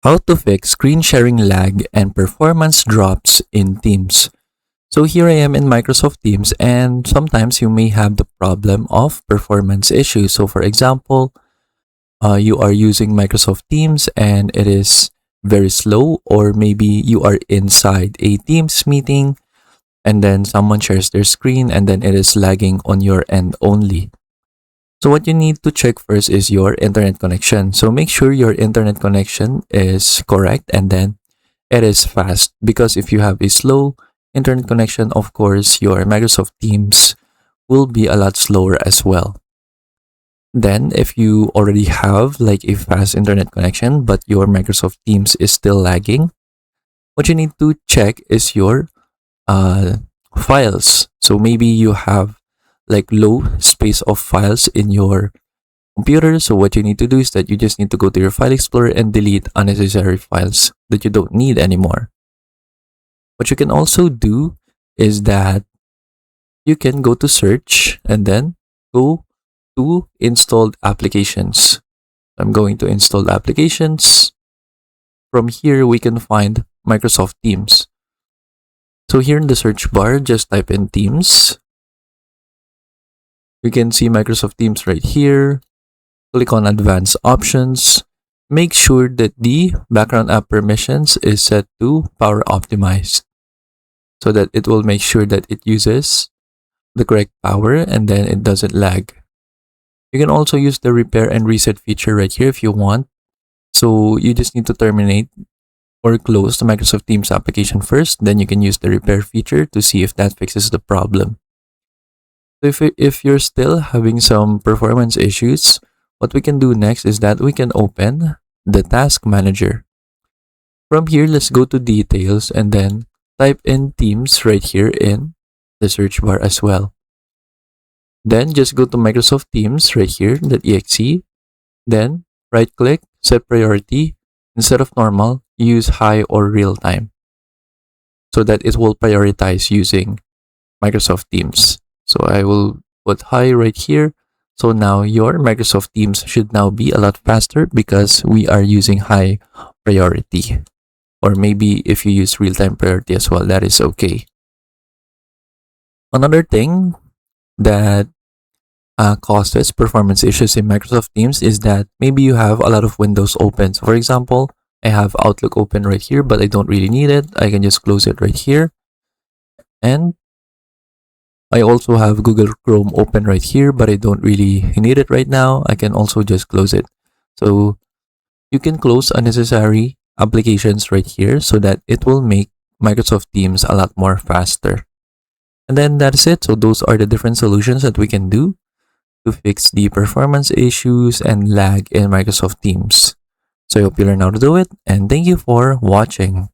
How to fix screen sharing lag and performance drops in Teams. So here I am in Microsoft Teams, and sometimes you may have the problem of performance issues. So for example, you are using Microsoft Teams and it is very slow, or maybe you are inside a Teams meeting and then someone shares their screen and then it is lagging on your end only. So what you need to check first is your internet connection. So make sure your internet connection is correct and then it is fast, because if you have a slow internet connection, of course, your Microsoft Teams will be a lot slower as well. Then if you already have like a fast internet connection but your Microsoft Teams is still lagging, what you need to check is your files. So maybe you have like low space of files in your computer. So what you need to do is that you just need to go to your file explorer and delete unnecessary files that you don't need anymore. What you can also do is that you can go to search and then go to installed applications. I'm going to installed applications. From here, we can find Microsoft Teams. So here in the search bar, just type in Teams. You can see Microsoft Teams right here. Click on Advanced Options. Make sure that the background app permissions is set to Power Optimized, so that it will make sure that it uses the correct power and then it doesn't lag. You can also use the repair and reset feature right here if you want. So you just need to terminate or close the Microsoft Teams application first, then you can use the repair feature to see if that fixes the problem. So if you're still having some performance issues, what we can do next is that we can open the Task Manager. From here, let's go to Details and then type in Teams right here in the search bar as well. Then just go to Microsoft Teams right here, .exe. Then right click, set priority. Instead of normal, use high or real time, so that it will prioritize using Microsoft Teams. So I will put high right here. So now your Microsoft Teams should now be a lot faster because we are using high priority. Or maybe if you use real-time priority as well, that is okay. Another thing that causes performance issues in Microsoft Teams is that maybe you have a lot of windows open. So for example, I have Outlook open right here, but I don't really need it. I can just close it right here. And I also have Google Chrome open right here, but I don't really need it right now. I can also just close it. So you can close unnecessary applications right here so that it will make Microsoft Teams a lot more faster. And then that's it. So those are the different solutions that we can do to fix the performance issues and lag in Microsoft Teams. So I hope you learn how to do it, and thank you for watching.